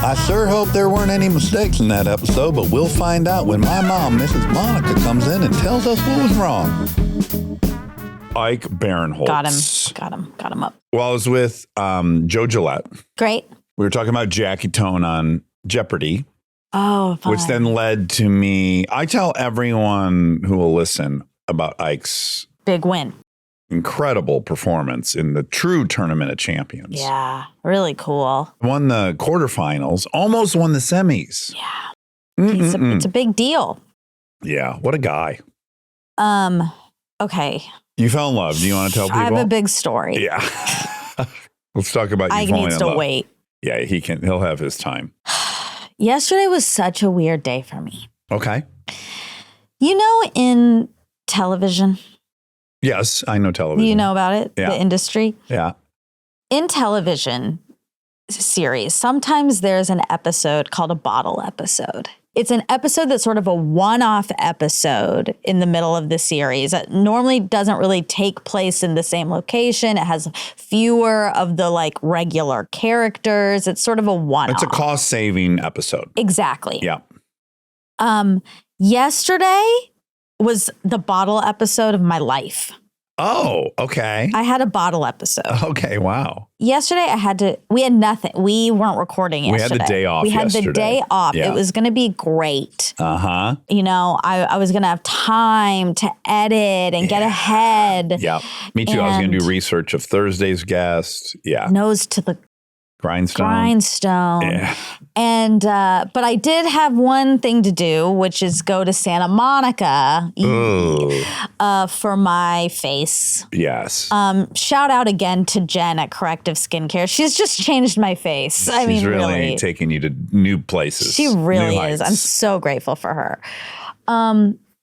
I sure hope there weren't any mistakes in that episode, but we'll find out when my mom, Mrs. Monica, comes in and tells us what was wrong. Ike Barinholtz. Got him up. Well, I was with Joe Gillette. Great. We were talking about Jackie Tone on Jeopardy. Oh, fun. Which then led to me. I tell everyone who will listen about Ike's big win. Incredible performance in the true Tournament of Champions. Yeah, really cool. Won the quarterfinals, almost won the semis. Yeah. It's a big deal. Yeah, what a guy. Okay. You fell in love. Do you want to tell people? I have a big story. Yeah. Let's talk about you falling in love. Ike needs to wait. Yeah, he'll have his time. Yesterday was such a weird day for me. Okay. You know, in television. Yes, I know television. You know about it? Yeah. The industry? Yeah. In television series, sometimes there's an episode called a bottle episode. It's an episode that's sort of a one-off episode in the middle of the series. It normally doesn't really take place in the same location. It has fewer of the like regular characters. It's sort of a one-off. It's a cost-saving episode. Exactly. Yeah. Yesterday was the bottle episode of my life. Oh, okay. I had a bottle episode. Okay, wow. Yesterday we had nothing. We weren't recording yesterday. We had the day off yesterday. The day off. Yeah. It was going to be great. Uh-huh. You know, I was going to have time to edit and get ahead. Yeah, me too. I was going to do research of Thursday's guest. Yeah. Nose to the grindstone. Yeah. And, but I did have one thing to do, which is go to Santa Monica for my face. Yes. Shout out again to Jen at Corrective Skincare. She's just changed my face. She's really taking you to new places. She really is. I'm so grateful for her.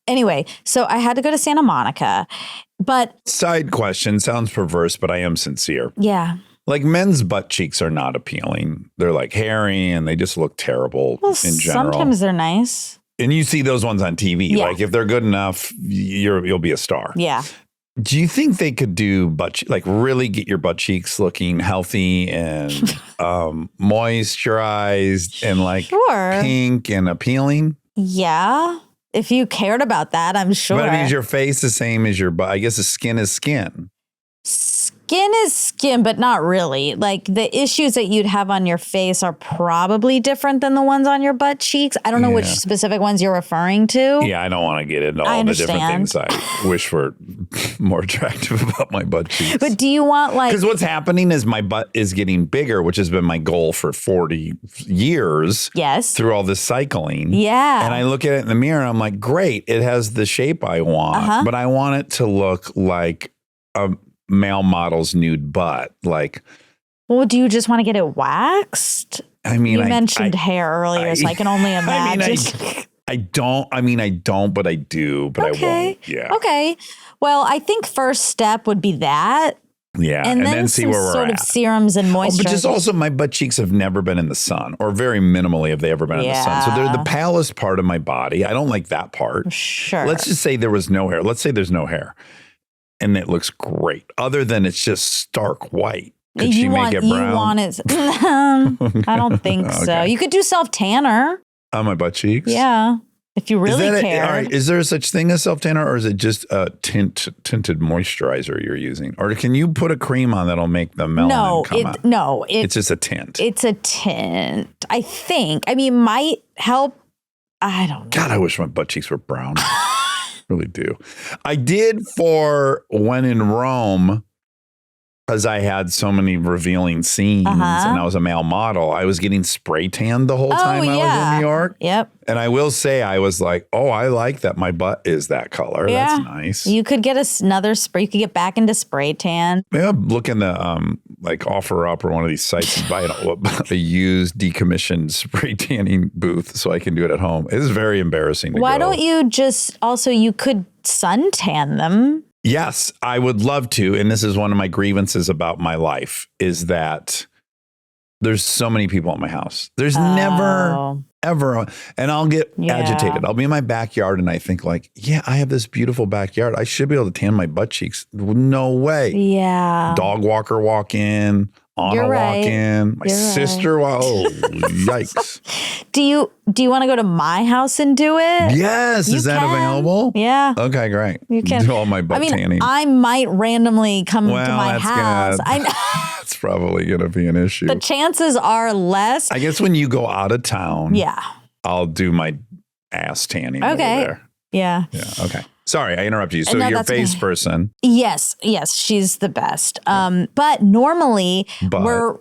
Anyway, so I had to go to Santa Monica, but. Side question, sounds perverse, but I am sincere. Yeah. Like men's butt cheeks are not appealing. They're like hairy and they just look terrible in general. Sometimes they're nice. And you see those ones on TV. Yeah. Like if they're good enough, you'll be a star. Yeah. Do you think they could do like really get your butt cheeks looking healthy and moisturized and like pink and appealing? Yeah. If you cared about that, I'm sure. But I mean, is your face the same as your butt? I guess the skin is skin. Skin is skin, but not really. Like the issues that you'd have on your face are probably different than the ones on your butt cheeks. I don't know which specific ones you're referring to. Yeah, I don't want to get into all the different things I wish were more attractive about my butt cheeks. But do you want like... Because what's happening is my butt is getting bigger, which has been my goal for 40 years. Yes. Through all this cycling. Yeah. And I look at it in the mirror and I'm like, great, it has the shape I want. But I want it to look like a male model's nude butt. Like, well, do you just want to get it waxed? I mean, you mentioned hair earlier, so I can only imagine. I don't, but I do, but I won't. Yeah. Okay. Well, I think first step would be that. Yeah. And then see where we're sort of serums and moisture. But just also my butt cheeks have never been in the sun, or very minimally have they ever been in the sun. So they're the palest part of my body. I don't like that part. Sure. Let's just say there was no hair. Let's say there's no hair. And it looks great. Other than it's just stark white. Could she make it brown? You want it. I don't think so. You could do self-tanner. On my butt cheeks? Yeah. If you really care. All right. Is there such thing as self-tanner, or is it just a tinted moisturizer you're using? Or can you put a cream on that'll make the melanin come out? No. It's just a tint. It's a tint. I think. I mean, might help. I don't know. God, I wish my butt cheeks were brown. Really do. I did for when in Rome, because I had so many revealing scenes and I was a male model, I was getting spray tanned the whole time I was in New York. Yep. And I will say, I was like, oh, I like that my butt is that color. Yeah. That's nice. You could get another spray. You could get back into spray tan. Maybe I'll look in the like Offer Up or one of these sites and buy a used decommissioned spray tanning booth so I can do it at home. It is very embarrassing to Why don't you just also, you could suntan them. Yes, I would love to. And this is one of my grievances about my life is that there's so many people at my house. There's never, ever. And I'll get agitated. I'll be in my backyard and I think like, yeah, I have this beautiful backyard. I should be able to tan my butt cheeks. No way. Yeah. Dog walker walk in. Anna walk in. My sister. Oh, yikes. Do you want to go to my house and do it? Yes. Is that available? Yeah. Okay, great. You can do all my butt tanning. I might randomly come to my house. That's probably going to be an issue. The chances are less. I guess when you go out of town, yeah, I'll do my ass tanning over there. Yeah. Yeah. Okay. Sorry, I interrupted you. So you're a face person. Yes. She's the best. But normally we're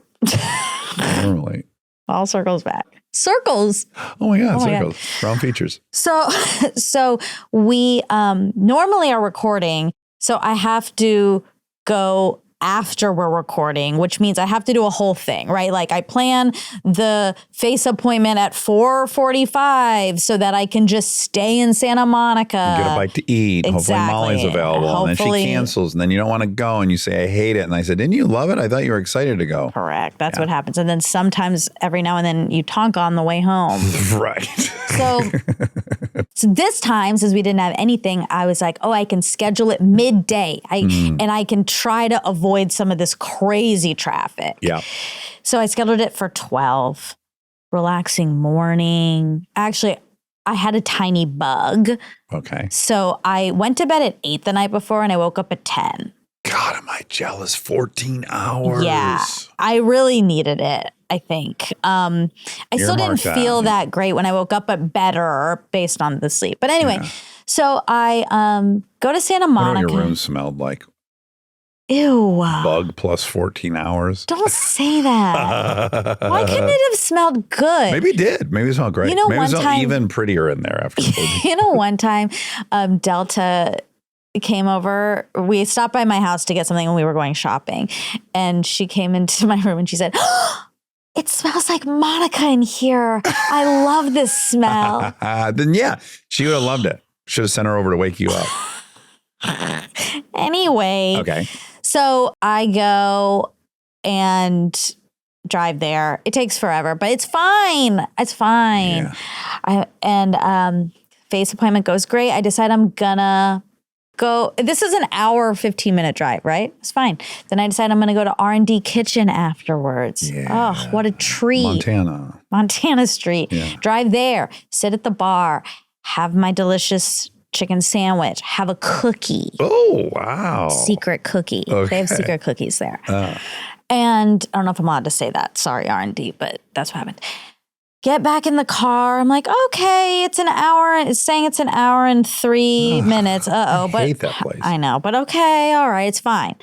normally all circles back. Circles. Oh my God, circles. Round features. So we normally are recording. So I have to go after we're recording, which means I have to do a whole thing, right? Like I plan the face appointment at 4:45 so that I can just stay in Santa Monica. Get a bite to eat. Exactly. Hopefully Molly's available. And then she cancels and then you don't want to go and you say, I hate it. And I said, didn't you love it? I thought you were excited to go. Correct. That's what happens. And then sometimes every now and then you tonk on the way home. Right. So this time, since we didn't have anything, I was like, oh, I can schedule it midday. And I can try to avoid some of this crazy traffic. Yeah. So I scheduled it for 12. Relaxing morning. Actually, I had a tiny bug. Okay. So I went to bed at 8 the night before and I woke up at 10. God, am I jealous? 14 hours. Yeah. I really needed it, I think. I still didn't feel that great when I woke up, but better based on the sleep. But anyway, so I go to Santa Monica. I know your room smelled like. Ew. Bug plus 14 hours. Don't say that. Why couldn't it have smelled good? Maybe it did. Maybe it smelled great. Maybe it smelled even prettier in there after. One time, Delta came over. We stopped by my house to get something when we were going shopping. And she came into my room and she said, it smells like Monica in here. I love this smell. Then she would have loved it. Should have sent her over to wake you up. Anyway. Okay. So I go and drive there. It takes forever, but it's fine. It's fine. Yeah. Face appointment goes great. I decide I'm gonna go. This is an hour, 15-minute drive, right? It's fine. Then I decide I'm going to go to R&D Kitchen afterwards. Yeah. Oh, what a treat. Montana Street. Yeah. Drive there, sit at the bar, have my delicious chicken sandwich, have a cookie. Oh, wow. Secret cookie. Okay. They have secret cookies there. And I don't know if I'm allowed to say that. Sorry, R&D, but that's what happened. Get back in the car. I'm like, okay, it's an hour. It's saying it's an hour and 3 minutes. I hate that place. I know, but okay, all right, it's fine.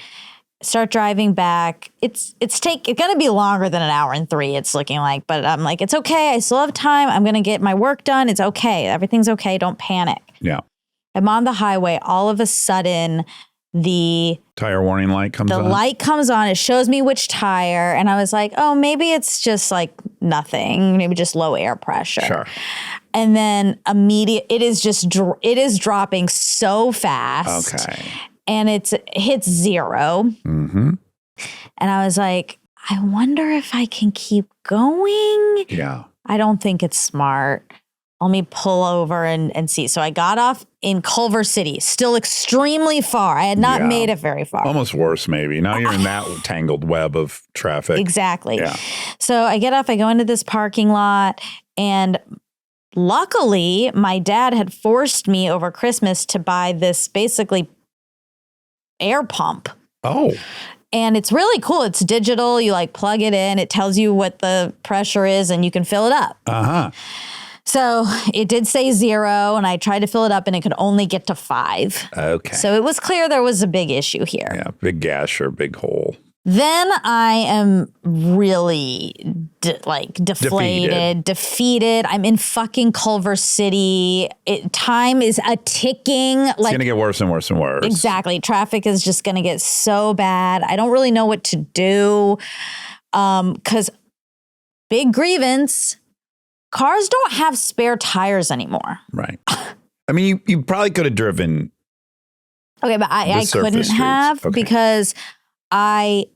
Start driving back. It's going to be longer than an hour and 3. It's looking like, but I'm like, it's okay. I still have time. I'm going to get my work done. It's okay. Everything's okay. Don't panic. Yeah. I'm on the highway. All of a sudden, the tire warning light comes on. The light comes on. It shows me which tire. And I was like, oh, maybe it's just like nothing. Maybe just low air pressure. Sure. And then it is dropping so fast. Okay. And it hits 0. Mm-hmm. And I was like, I wonder if I can keep going. Yeah. I don't think it's smart. Let me pull over and see. So I got off in Culver City, still extremely far. I had not made it very far. Almost worse, maybe. Now you're in that tangled web of traffic. Exactly. Yeah. So I get off, I go into this parking lot, and luckily my dad had forced me over Christmas to buy this basically air pump. Oh. And it's really cool. It's digital. You like plug it in. It tells you what the pressure is and you can fill it up. Uh-huh. So it did say 0, and I tried to fill it up, and it could only get to 5. Okay. So it was clear there was a big issue here. Yeah, big gash or big hole. Then I am really defeated. I'm in fucking Culver City. Time is a ticking. It's going to get worse and worse and worse. Exactly. Traffic is just going to get so bad. I don't really know what to do because big grievance. Cars don't have spare tires anymore. Right. I mean, you probably could have driven. Okay, but I couldn't have because I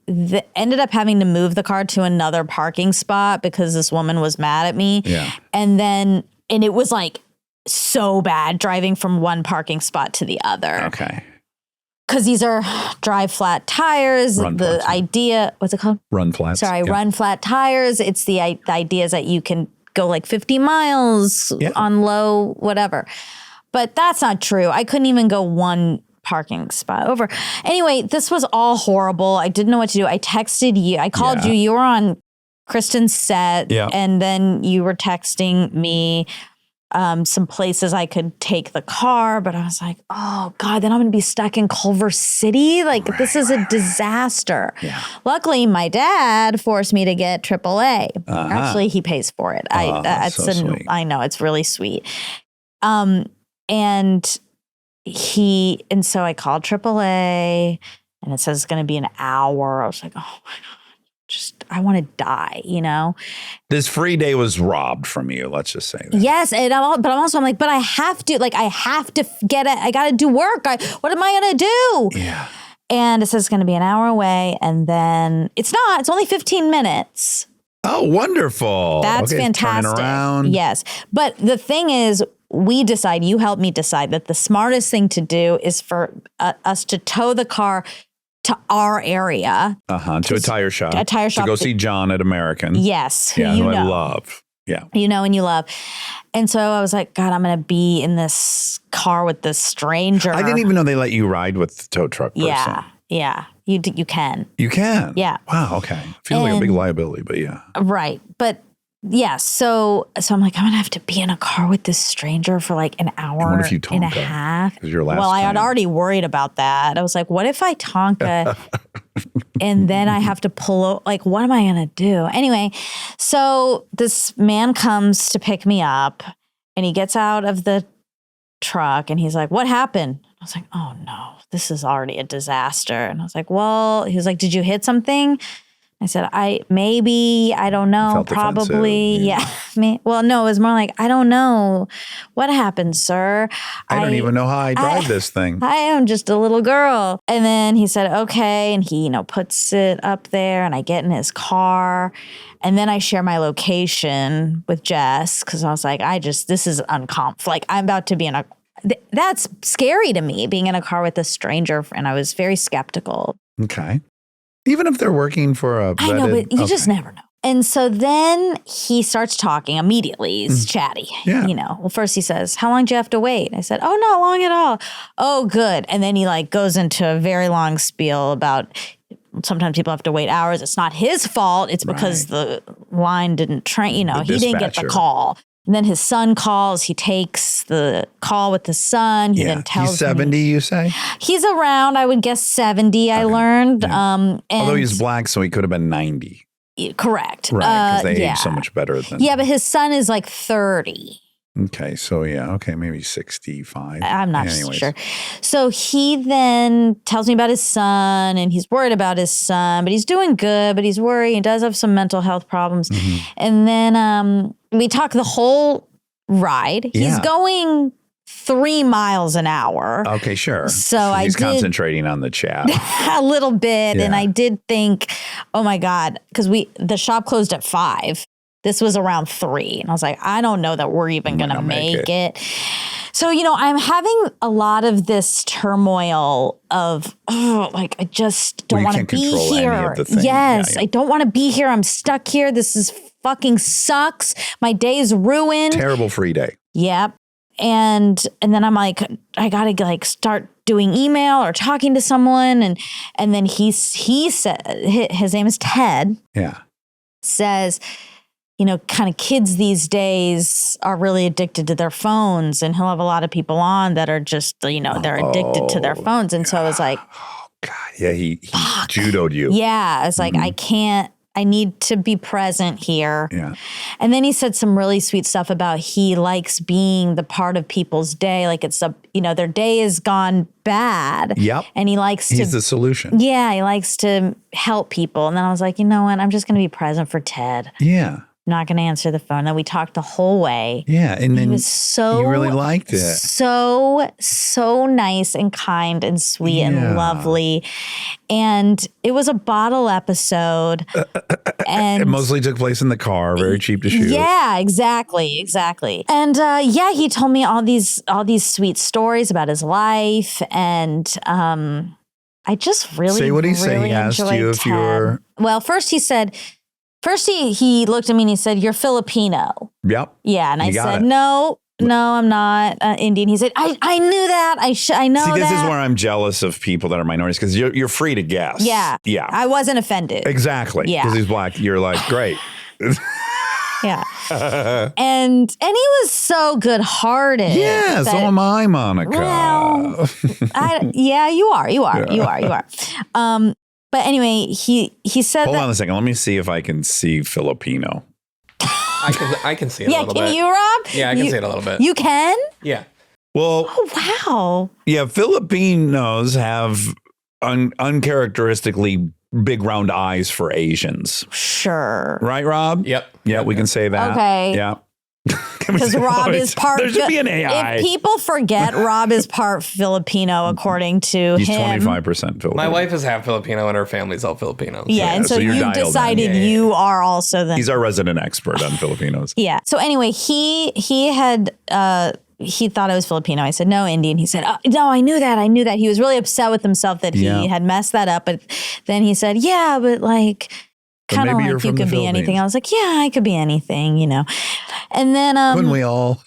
ended up having to move the car to another parking spot because this woman was mad at me. Yeah. And it was like so bad driving from one parking spot to the other. Okay. because these are dry flat tires. Run the flats. idea, what's it called? Run flats. Sorry, Yeah. run flat tires. It's the idea is that you can go like 50 miles on low, whatever. But that's not true. I couldn't even go one parking spot over. Anyway, this was all horrible. I didn't know what to do. I texted you. I called you. You were on Kristen's set. Yeah. And then you were texting me some places I could take the car. But I was like, oh, God, then I'm going to be stuck in Culver City. Like, this is a disaster. Yeah. Luckily, my dad forced me to get AAA. Actually, he pays for it. Sweet. I know, it's really sweet. And so I called AAA and it says it's going to be an hour. I was like, oh my God, I want to die, you know? This free day was robbed from you. Let's just say that. Yes. And I'm like, but I have to get it. I got to do work. What am I going to do? Yeah. And it says it's going to be an hour away. And then it's only 15 minutes. Oh, wonderful. That's fantastic. Turn around. Yes. But the thing is, you helped me decide that the smartest thing to do is for us to tow the car to our area. To a tire shop. To go see John at American. Yes. Who I love. Yeah. You know and you love. And so I was like, God, I'm going to be in this car with this stranger. I didn't even know they let you ride with the tow truck person. Yeah. You can. You can? Yeah. Wow, okay. Feels like a big liability, but yeah. Right. But yeah, so I'm like, I'm going to have to be in a car with this stranger for like an hour what if you and a Tonka? half. Well, I had already worried about that. I was like, what if I Tonka and then I have to pull, like, what am I going to do? Anyway, so this man comes to pick me up and he gets out of the truck and he's like, what happened? I was like, oh no, this is already a disaster. And I was like, well, he was like, did you hit something? I said, I don't know, probably. Yeah. Well, no, it was more like, I don't know. What happened, sir? I don't even know how I drive this thing. I am just a little girl. And then he said, okay. And he, puts it up there and I get in his car. And then I share my location with Jess because I was like, this is uncomfortable. Like I'm about to be in that's scary to me, being in a car with a stranger. And I was very skeptical. Okay. Even if they're working for a vetted, I know, but you just never know. And so then he starts talking immediately. He's chatty. Yeah. Well, first he says, how long do you have to wait? I said, oh, not long at all. Oh, good. And then he goes into a very long spiel about sometimes people have to wait hours. It's not his fault. It's because the line didn't train, he didn't get the call. And then his son calls. He takes the call with the son. He then tells he's 70, you say? He's around, I would guess, 70, I learned. Yeah. Although he's black, so he could have been 90. Correct. Right, because they age so much better than... Yeah, but his son is like 30. Okay, so maybe 65. I'm not sure. So he then tells me about his son, and he's worried about his son, but he's doing good, but he's worried. He does have some mental health problems. Mm-hmm. And then we talk the whole ride. Yeah. He's going 3 miles an hour. Okay, sure. So he's concentrating on the chat. A little bit. Yeah. And I did think, oh my God, because the shop closed at 5. This was around 3. And I was like, I don't know that we're even going to make it. So, I'm having a lot of this turmoil of, I just don't want to be here. Yes, I don't want to be here. I'm stuck here. This is fucking sucks. My day is ruined. Terrible free day. Yep. And then I'm like, I got to start doing email or talking to someone. And then he said, his name is Ted. Yeah. Says, kind of kids these days are really addicted to their phones, and he'll have a lot of people on that are just, they're addicted to their phones. And so I was like, oh God, yeah, he judoed you. Yeah. I was like, I need to be present here. Yeah. And then he said some really sweet stuff about he likes being the part of people's day. Like it's their day has gone bad. Yep. And he's the solution. Yeah. He likes to help people. And then I was like, you know what? I'm just going to be present for Ted. Yeah. Not going to answer the phone. Then we talked the whole way. Yeah. And then he was you really liked it. So nice and kind and sweet and lovely. And it was a bottle episode. And it mostly took place in the car, very cheap to shoot. Yeah, exactly. And he told me all these sweet stories about his life. And I just really, Say what he said. really He asked enjoyed you if you Ted. were. Well, first he looked at me and he said, "You're Filipino." Yep. Yeah, and I You got said, it. "No, I'm not Indian." He said, "I knew that. I know that." See, this is where I'm jealous of people that are minorities because you're free to guess. Yeah. I wasn't offended. Exactly. Yeah. Because he's black. You're like, great. Yeah. and he was so good-hearted. Yeah, so am I, Monica. Well, you are. But anyway, he said Hold that. on a second. Let me see if I can see Filipino. I can see it a little bit. Can you, Rob? Yeah, I can see it a little bit. You can? Yeah. Well, Oh, wow. yeah, Filipinos have uncharacteristically big round eyes for Asians. Sure. Right, Rob? Yep. Yeah, we can say that. Okay. Yeah. Because Rob is part. There should be an AI. If people forget, Rob is part Filipino, according to He's him. 25% Filipino. My wife is half Filipino and her family's all Filipino. Yeah, and so so you're you dialed in. decided Yeah. you are also the. He's our resident expert on Filipinos. Yeah. So anyway, he thought I was Filipino. I said, no, Indian. He said, no, I knew that. He was really upset with himself that he had messed that up. But then he said, yeah, but like, kind of maybe like you're you from the could be anything. Philippines. I was like, yeah, I could be anything, And then Couldn't we all?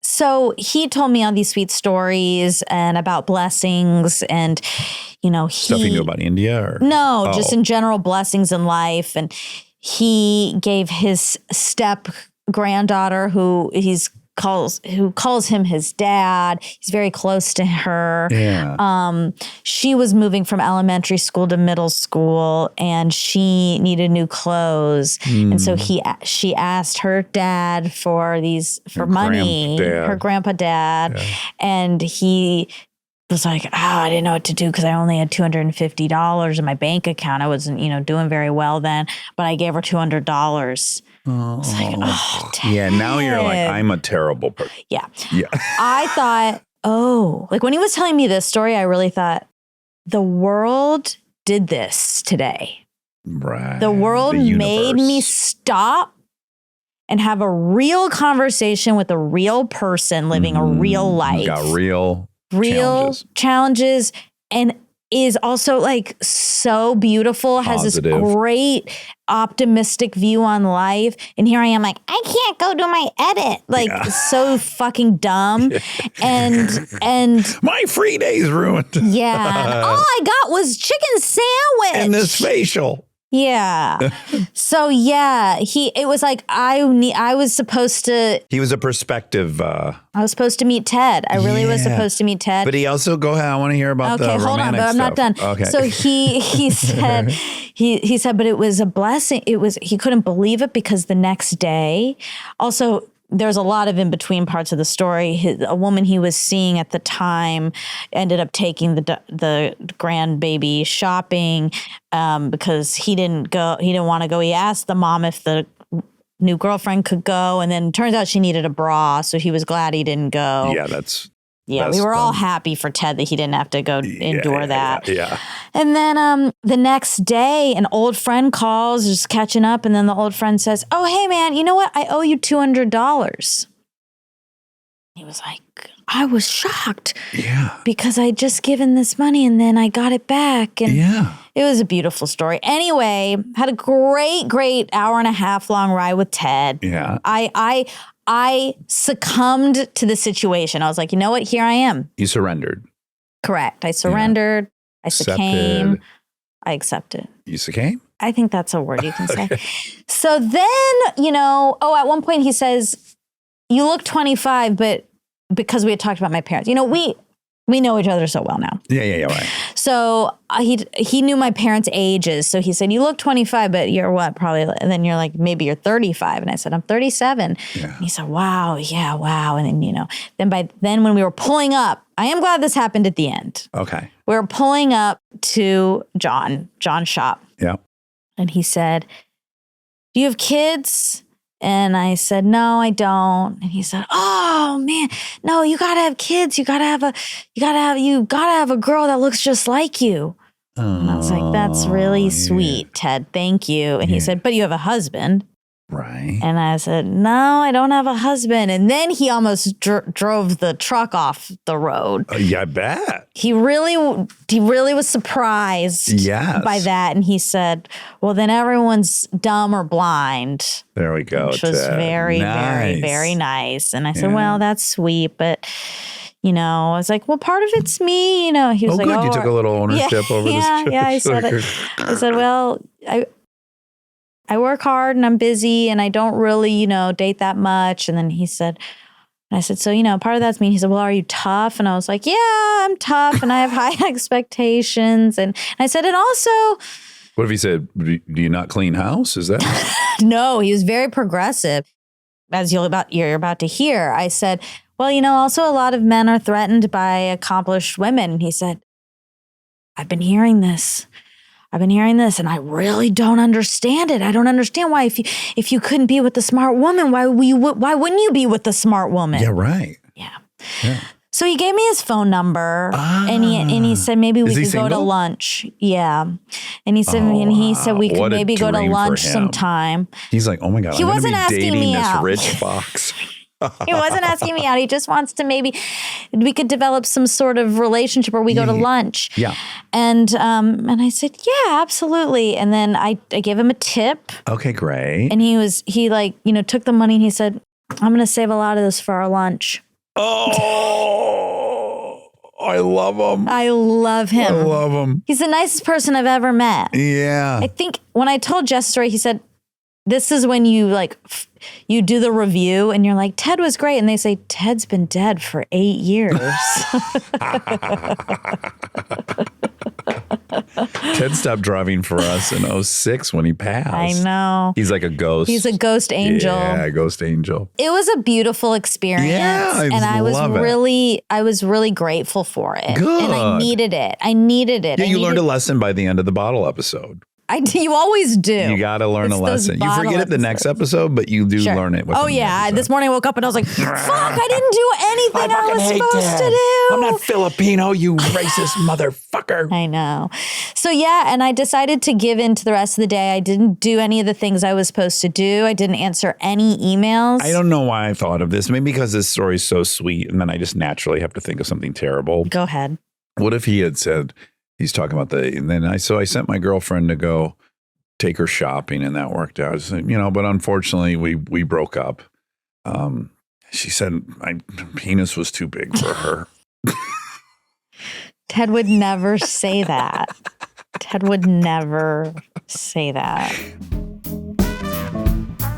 so he told me all these sweet stories and about blessings and, Stuff you knew about India? Or? No, just in general blessings in life. And he gave his step granddaughter who calls him his dad. He's very close to her. Yeah. She was moving from elementary school to middle school and she needed new clothes. And so she asked her dad for money, her grandpa dad. Yeah. And he was like, I didn't know what to do because I only had $250 in my bank account. I wasn't, doing very well then, but I gave her $200. Oh, it's like, Ted. Yeah. Now you're like, I'm a terrible person. Yeah. Yeah. I thought, like when he was telling me this story, I really thought the world did this today. Right. The world made me stop and have a real conversation with a real person living a real life. You got real challenges and is also like so beautiful, positive. Has this great optimistic view on life. And here I am like, I can't go do my edit. Like so fucking dumb. and my free day's ruined. Yeah. And all I got was chicken sandwich. And this facial. Yeah. So yeah, it was like I was supposed to. He was a perspective. I was supposed to meet Ted. I really was supposed to meet Ted. But he also I want to hear about the romantic hold on, but I'm not stuff. done. Okay. So he said he said, but it was a blessing. He couldn't believe it because the next day, also. There's a lot of in-between parts of the story. A woman he was seeing at the time ended up taking the grandbaby shopping because he didn't go. He didn't want to go. He asked the mom if the new girlfriend could go, and then it turns out she needed a bra, so he was glad he didn't go. Yeah, we were all happy for Ted that he didn't have to go endure that. Yeah. And then the next day, an old friend calls, just catching up, and then the old friend says, "Oh, hey, man, you know what? I owe you $200." He was like, I was shocked. Yeah. Because I just given this money, and then I got it back. And it was a beautiful story. Anyway, had a great hour and a half long ride with Ted. Yeah. I succumbed to the situation. I was like, you know what? Here I am. You surrendered. Correct. I surrendered. I succumbed. I accepted. You succumbed? I think that's a word you can say. So then, at one point he says, you look 25, but because we had talked about my parents, we know each other so well now. Yeah, right. So he knew my parents' ages. So he said, you look 25, but you're what? Probably. And then you're like, maybe you're 35. And I said, I'm 37. Yeah. And he said, wow. Yeah, wow. And then, then when we were pulling up, I am glad this happened at the end. Okay. We were pulling up to John's shop. Yeah. And he said, do you have kids? And I said, no, I don't. And he said, oh man, no, you gotta have kids. You gotta have a girl that looks just like you. And I was like, that's really sweet, Ted. Thank you. And he said, but you have a husband. Right. And I said, no, I don't have a husband. And then he almost drove the truck off the road. Yeah, I bet. He really was surprised by that. And he said, well, then everyone's dumb or blind. There we go. Which was very, very, very nice. And I said, well, that's sweet. But, I was like, well, part of it's me. He was like, good. You took a little ownership over this. Yeah, I said, well, I work hard and I'm busy and I don't really, date that much. And then I said, so, part of that's me. He said, well, are you tough? And I was like, yeah, I'm tough and I have high expectations. And I said, and also. What if he said, do you not clean house? Is that? No, he was very progressive. As you're about to hear, I said, well, also a lot of men are threatened by accomplished women. And he said, I've been hearing this and I really don't understand it. I don't understand why if you couldn't be with the smart woman, why wouldn't you be with the smart woman? Yeah, right. Yeah. So he gave me his phone number and he said maybe we could go to lunch. Yeah. And he said we could maybe go to lunch sometime. He's like, oh my God, he wasn't asking me out. This rich fox. He wasn't asking me out. He just wants to maybe we could develop some sort of relationship where we go to lunch. Yeah. And I said, yeah, absolutely. And then I gave him a tip. Okay, great. And he took the money and he said, I'm going to save a lot of this for our lunch. Oh, I love him. I love him. I love him. He's the nicest person I've ever met. Yeah. I think when I told Jeff's story, he said, this is when you you do the review and you're like, Ted was great. And they say, Ted's been dead for 8 years. Ted stopped driving for us in 2006 when he passed. I know. He's like a ghost. He's a ghost angel. Yeah, ghost angel. It was a beautiful experience. Yeah, and I was really grateful for it. Good. And I needed it. Yeah, you learned a lesson by the end of the bottle episode. You always do. You got to learn a lesson. You forget it the next episode, but you do learn it. Oh, yeah. This morning I woke up and I was like, fuck, I didn't do anything I was supposed to do. I'm not Filipino, you racist motherfucker. I know. So, yeah, and I decided to give in to the rest of the day. I didn't do any of the things I was supposed to do. I didn't answer any emails. I don't know why I thought of this. Maybe because this story is so sweet, and then I just naturally have to think of something terrible. Go ahead. What if he had said... He's talking about and then I sent my girlfriend to go take her shopping and that worked out. But unfortunately we broke up. She said my penis was too big for her. Ted would never say that. Ted would never say that.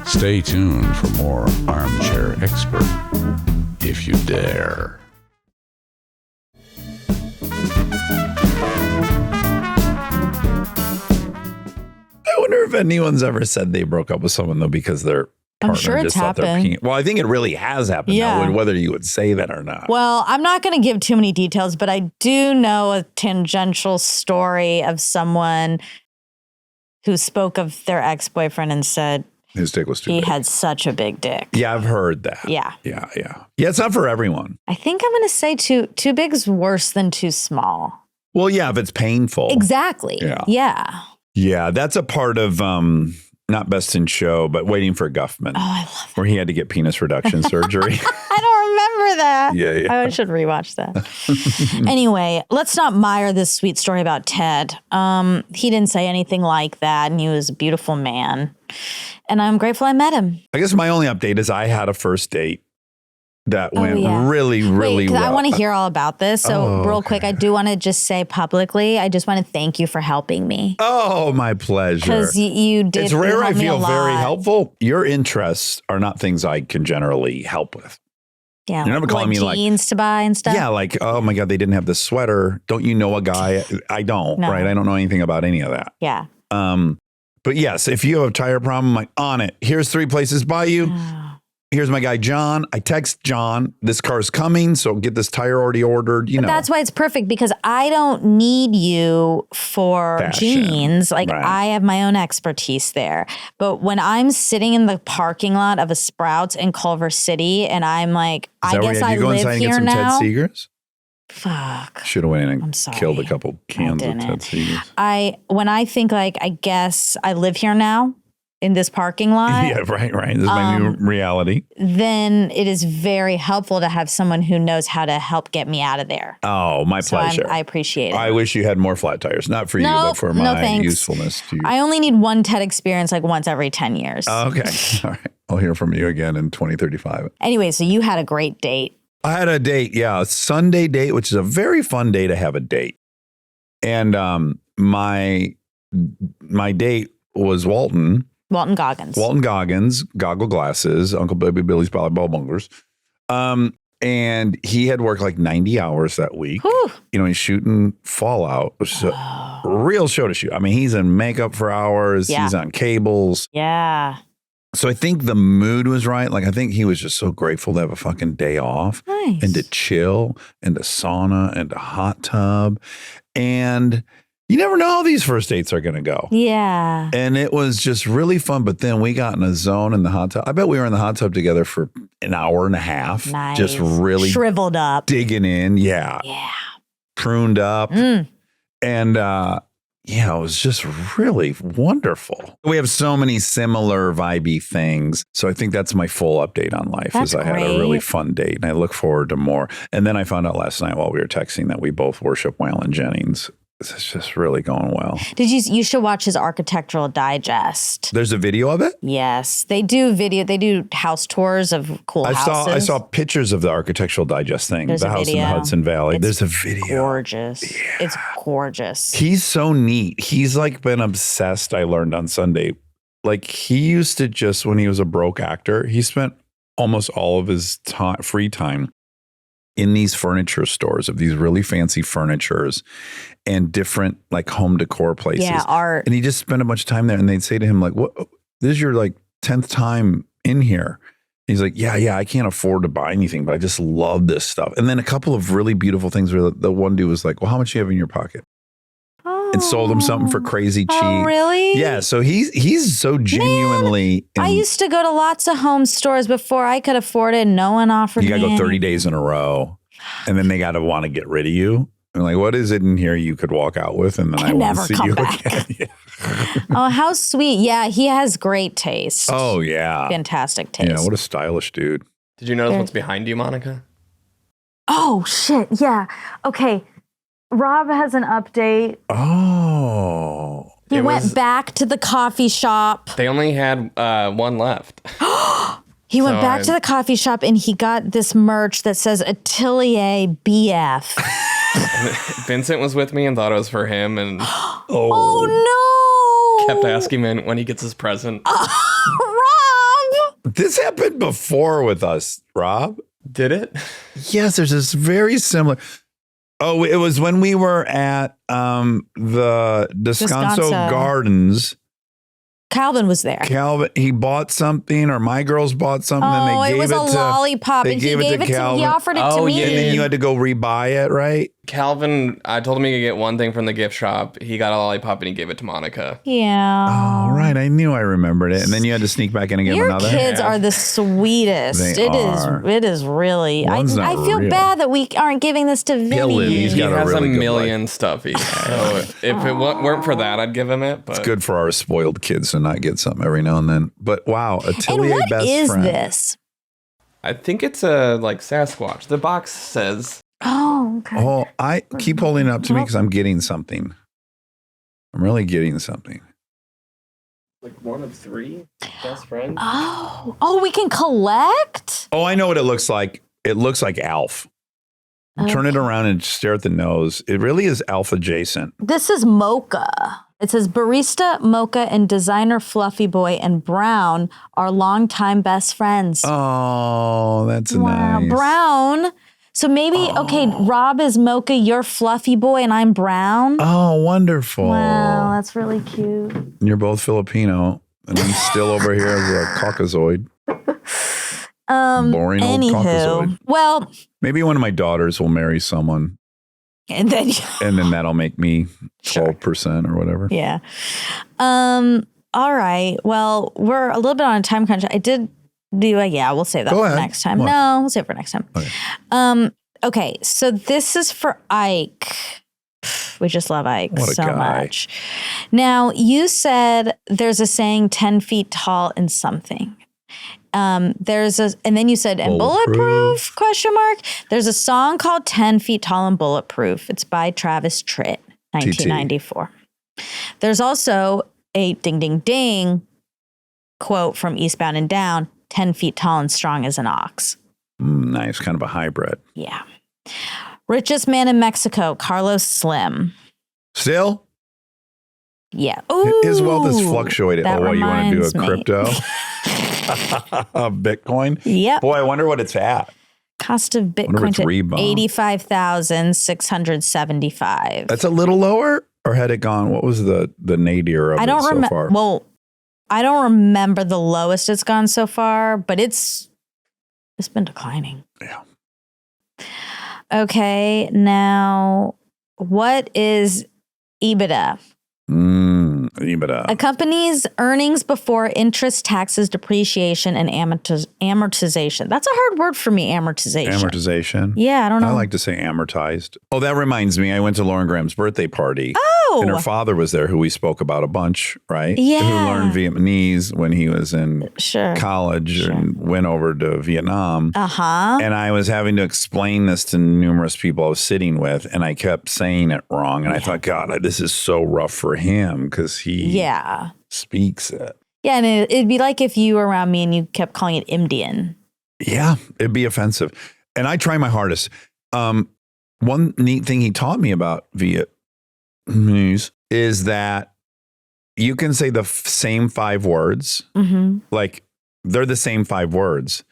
Stay tuned for more Armchair Expert, if you dare. I wonder if anyone's ever said they broke up with someone though because their partner just thought their penis. Well, I think it really has happened. Yeah. Whether you would say that or not. Well, I'm not going to give too many details, but I do know a tangential story of someone who spoke of their ex-boyfriend and said his dick was too big. He had such a big dick. Yeah, I've heard that. Yeah. Yeah, it's not for everyone. I think I'm going to say too big is worse than too small. Well, yeah, if it's painful. Exactly. Yeah. Yeah, that's a part of not Best in Show, but Waiting for Guffman. Oh, I love that. Where he had to get penis reduction surgery. I don't remember that. Yeah. I should rewatch that. Anyway, let's not mire this sweet story about Ted. He didn't say anything like that, and he was a beautiful man. And I'm grateful I met him. I guess my only update is I had a first date that went really, really well. I want to hear all about this. So real quick, I do want to just say publicly, I just want to thank you for helping me. Oh, my pleasure. Because you did. It's rare I feel very helpful. Your interests are not things I can generally help with. Yeah. You're never calling me like jeans to buy and stuff. Yeah. Like, oh my God, they didn't have this sweater. Don't you know a guy? I don't, right? I don't know anything about any of that. Yeah. But yes, if you have a tire problem, I'm like, on it. Here's 3 places by you. Here's my guy, John. I text John, this car's coming, so get this tire already ordered. But that's why it's perfect, because I don't need you for fashion. Jeans. Like I have my own expertise there. But when I'm sitting in the parking lot of a Sprouts in Culver City and I'm like, I guess I live here now. Ted Seegers? Fuck. Should have went in and killed a couple cans of Ted Seegers. When I think like, I guess I live here now. in this parking lot, Yeah, right. This is my new reality. then it is very helpful to have someone who knows how to help get me out of there. Oh, my pleasure. I appreciate it. I wish you had more flat tires. Not for you, but for my usefulness to you. I only need one TED experience like once every 10 years. Oh, okay. All right. I'll hear from you again in 2035. Anyway, so you had a great date. I had a date. Yeah. A Sunday date, which is a very fun day to have a date. And my date was Walton Goggins. Walton Goggins, goggle glasses, Uncle Baby Billy's volleyball bunglers. And he had worked like 90 hours that week. Whew. You know, he's shooting Fallout, which is a real show to shoot. I mean, he's in makeup for hours. Yeah. He's on cables. Yeah. So I think the mood was right. Like, I think he was just so grateful to have a fucking day off. Nice. And to chill and to sauna and to hot tub. And you never know how these first dates are going to go. Yeah. And it was just really fun. But then we got in a zone in the hot tub. I bet we were in the hot tub together for an hour and a half. Nice. Just really shriveled up. digging in. Yeah. Yeah. Pruned up. And yeah, it was just really wonderful. We have so many similar vibey things. So I think that's my full update on life. That's I had a really fun date and I look forward to more. And then I found out last night while we were texting that we both worship Waylon Jennings. It's just really going well. You should watch his Architectural Digest. There's a video of it? Yes. They do house tours of cool houses. I saw pictures of the Architectural Digest thing. There's the house in the Hudson Valley. There's a video. Gorgeous. Yeah. It's gorgeous. He's so neat. He's like been obsessed, I learned on Sunday. Like he used to just, when he was a broke actor, he spent almost all of his free time in these furniture stores of these really fancy furnitures and different like home decor places. Yeah, art. And he just spent a bunch of time there and they'd say to him like, "What? This is your like 10th time in here." And he's like, yeah, I can't afford to buy anything, but I just love this stuff. And then a couple of really beautiful things where the one dude was like, "Well, how much do you have in your pocket?" And sold him something for crazy cheap. Oh, really? Yeah. So he's so genuinely. I used to go to lots of home stores before I could afford it. No one offered me. You got to go 30 days in a row. And then they got to want to get rid of you. And like, what is it in here you could walk out with? And then I won't see you again. Yeah. Oh, how sweet. Yeah. He has great taste. Oh, yeah. Fantastic taste. Yeah. What a stylish dude. Did you notice what's behind you, Monica? Oh, shit. Yeah. Okay. Rob has an update. Oh. He went back to the coffee shop. They only had one left. He went back to the coffee shop and he got this merch that says Atelier BF. Vincent was with me and thought it was for him and oh no! kept asking him when he gets his present. Rob! This happened before with us, Rob. Did it? Yes, there's this very similar. Oh, it was when we were at the Descanso Gardens. Calvin was there. Calvin, he bought something, or my girls bought something, and they gave it was a lollipop, and he gave it to Calvin. He offered it to me. And then you had to go rebuy it, right? Calvin, I told him he could get one thing from the gift shop. He got a lollipop and he gave it to Monica. Yeah. Oh, right. I knew I remembered it. And then you had to sneak back in and give another. Your kids are the sweetest. It is really. I feel bad that we aren't giving this to Vinny. He has a million stuffies. So if it weren't for that, I'd give him it. But it's good for our spoiled kids to not get something every now and then. But wow, Atelier and best is friend. This? I think it's a like Sasquatch. The box says. Oh, okay. Oh, I keep holding it up to me because I'm getting something. I'm really getting something. Like one of three best friends. Oh, we can collect? Oh, I know what it looks like. It looks like Alf. Okay. Turn it around and stare at the nose. It really is Alf adjacent. This is Mocha. It says Barista, Mocha, and designer Fluffy Boy and Brown are longtime best friends. Oh, that's nice. Brown. So maybe, okay, Rob is Mocha, you're Fluffy Boy, and I'm Brown. Oh, wonderful. Wow, that's really cute. And you're both Filipino, and I'm still over here as a Caucasoid. Boring old Caucasoid. Well, maybe one of my daughters will marry someone. And then that'll make me 12% or whatever. Yeah. All right. Well, we're a little bit on a time crunch. I did do we'll save that for next time. What? No, we'll save it for next time. Okay. Okay. So this is for Ike We just love Ike What a so guy. much. Now, you said there's a saying 10 feet tall in something. And then you said, and bulletproof, question mark. There's a song called 10 Feet Tall and Bulletproof. It's by Travis Tritt, 1994. There's also a ding, ding, ding quote from Eastbound and Down, 10 feet tall and strong as an ox. Nice. Kind of a hybrid. Yeah. Richest man in Mexico, Carlos Slim. Still? Yeah. Ooh, His wealth is fluctuating. that You want to do a reminds me. crypto? Bitcoin? Yep. Boy, I wonder what it's at. Cost of Wonder if Bitcoin it's to rebound. 85,675. That's a little lower? Or had it gone? What was the nadir of I don't it so remember. far? Well, I don't remember the lowest it's gone so far, but it's been declining. Yeah. Okay, now what is EBITDA? EBITDA. A company's earnings before interest, taxes, depreciation, and amortization. That's a hard word for me, amortization. Amortization. Yeah, I don't know. I like to say amortized. Oh, that reminds me. I went to Lauren Graham's birthday party. Oh. And her father was there, who we spoke about a bunch, right? Yeah. Who learned Vietnamese when he was in Sure. college and went over to Vietnam. Uh-huh. And I was having to explain this to numerous people I was sitting with, and I kept saying it wrong. And I thought, God, this is so rough for him because he speaks it. Yeah, and it'd be like if you were around me and you kept calling it Indian. Yeah, it'd be offensive. And I try my hardest. One neat thing he taught me about Vietnamese is that you can say the same 5 words, like they're the same 5 words,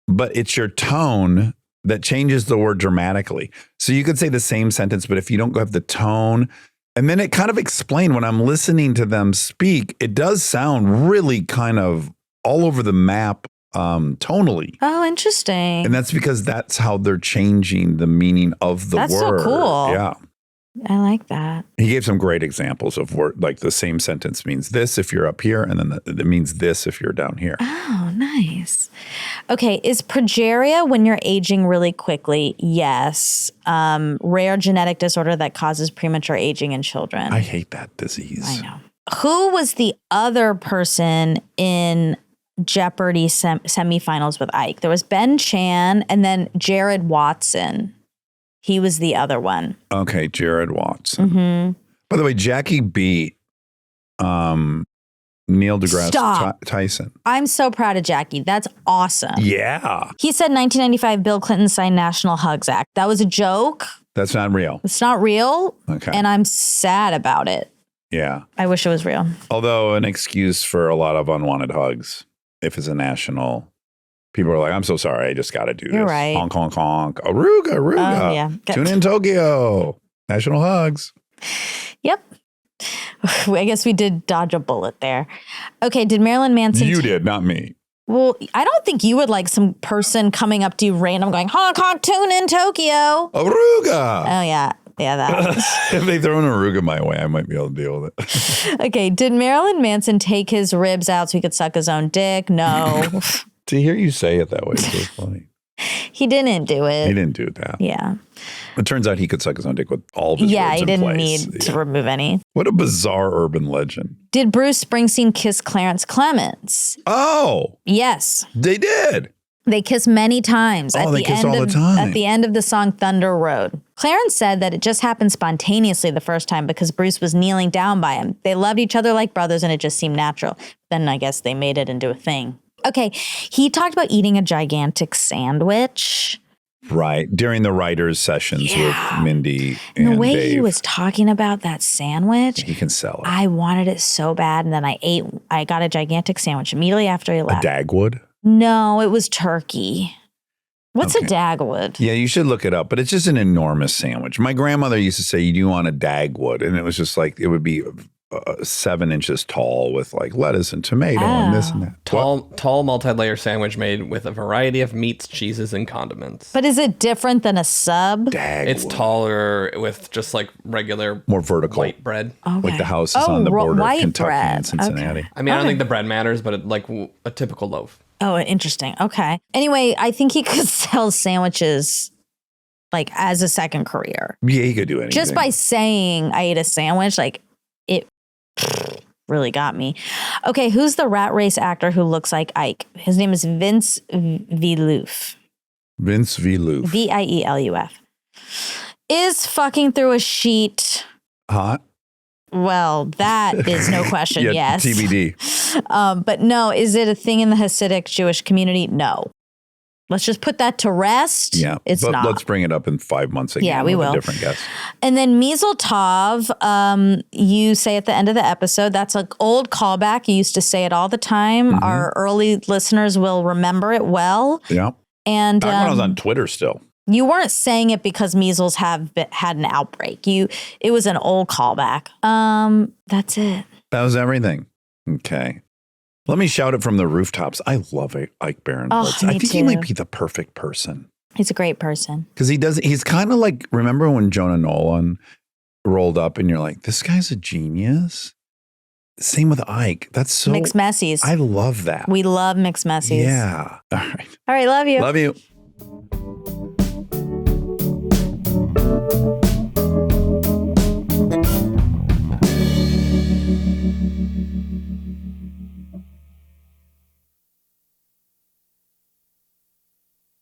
but it's your tone that changes the word dramatically. So you could say the same sentence, but if you don't have the tone, and then it kind of explained when I'm listening to them speak, it does sound really kind of all over the map tonally. Oh, interesting. And that's because that's how they're changing the meaning of the word. That's so cool. Yeah. I like that. He gave some great examples of word, like the same sentence means this if you're up here, and then it means this if you're down here. Oh, nice. Okay, is progeria when you're aging really quickly? Yes. Rare genetic disorder that causes premature aging in children. I hate that disease. I know. Who was the other person in Jeopardy semifinals with Ike? There was Ben Chan and then Jared Watson. He was the other one. Okay, Jared Watson. By the way, Jackie beat Neil deGrasse Tyson. I'm so proud of Jackie. That's awesome. Yeah. He said 1995 Bill Clinton signed National Hugs Act. That was a joke. That's not real. It's not real. Okay. And I'm sad about it. Yeah. I wish it was real. Although an excuse for a lot of unwanted hugs, if it's a national, people are like, I'm so sorry, I just got to do this. You're right. Honk, honk, honk. Aruga. Oh, yeah. Tune in Tokyo. National hugs. Yep. I guess we did dodge a bullet there. Okay, did Marilyn Manson... You did, not me. Well, I don't think you would like some person coming up to you random going, honk, honk, tune in Tokyo. Aruga. Oh, yeah. Yeah, that. If they throw an Aruga my way, I might be able to deal with it. Okay, did Marilyn Manson take his ribs out so he could suck his own dick? No. To hear you say it that way is so funny. He didn't do it. He didn't do that. Yeah. It turns out he could suck his own dick with all of his Yeah, ribs he in didn't place. need to remove any. What a bizarre urban legend. Did Bruce Springsteen kiss Clarence Clements? Oh, Yes. they did. They kiss many times Oh, they kiss all the time. at the end of the song Thunder Road. Clarence said that it just happened spontaneously the first time because Bruce was kneeling down by him. They loved each other like brothers and it just seemed natural. Then I guess they made it into a thing. Okay, he talked about eating a gigantic sandwich. Right. During the writers' sessions with Mindy And and the way Dave. he was talking about that sandwich, He can sell it. I wanted it so bad. And then I got a gigantic sandwich immediately after he A left. Dagwood? No, it was turkey. What's Okay. a Dagwood? Yeah, you should look it up, but it's just an enormous sandwich. My grandmother used to say, you do want a Dagwood. And it was just like, it would be 7 inches tall with like lettuce and tomato and this and that. Tall multi-layer sandwich made with a variety of meats, cheeses, and condiments. But is it different than a sub? Dagwood. It's taller with just like regular More vertical. white bread. Okay. Like the houses on the border of white Kentucky bread. and Cincinnati. Okay. I mean, I don't think the bread matters, but like a typical loaf. Oh, interesting. Okay. Anyway, I think he could sell sandwiches like as a second career. Yeah, he could do anything. Just by saying I ate a sandwich, like it really got me. Okay, who's the Rat Race actor who looks like Ike? His name is Vince Vieluf. Vince Vieluf. Vieluf. Is fucking through a sheet hot? Well, that is no question, yes. TBD. But no, is it a thing in the Hasidic Jewish community? No. Let's just put that to rest. Yeah, it's but not. Let's bring it up in 5 months again. Yeah, we will. A different guest. And then Mazel Tov, you say at the end of the episode, that's an old callback. You used to say it all the time. Mm-hmm. Our early listeners will remember it well. Yeah. And back when I was on Twitter still. You weren't saying it because measles had an outbreak. It was an old callback. That's it. That was everything. Okay. Let me shout it from the rooftops. I love Ike Barinholtz. Oh, I think he might be the perfect person. He's a great person. Because he's kind of like, remember when Jonah Nolan rolled up and you're like, this guy's a genius? Same with Ike. That's so. Mixed messies. I love that. We love mixed messies. Yeah. All right. All right. Love you. Love you.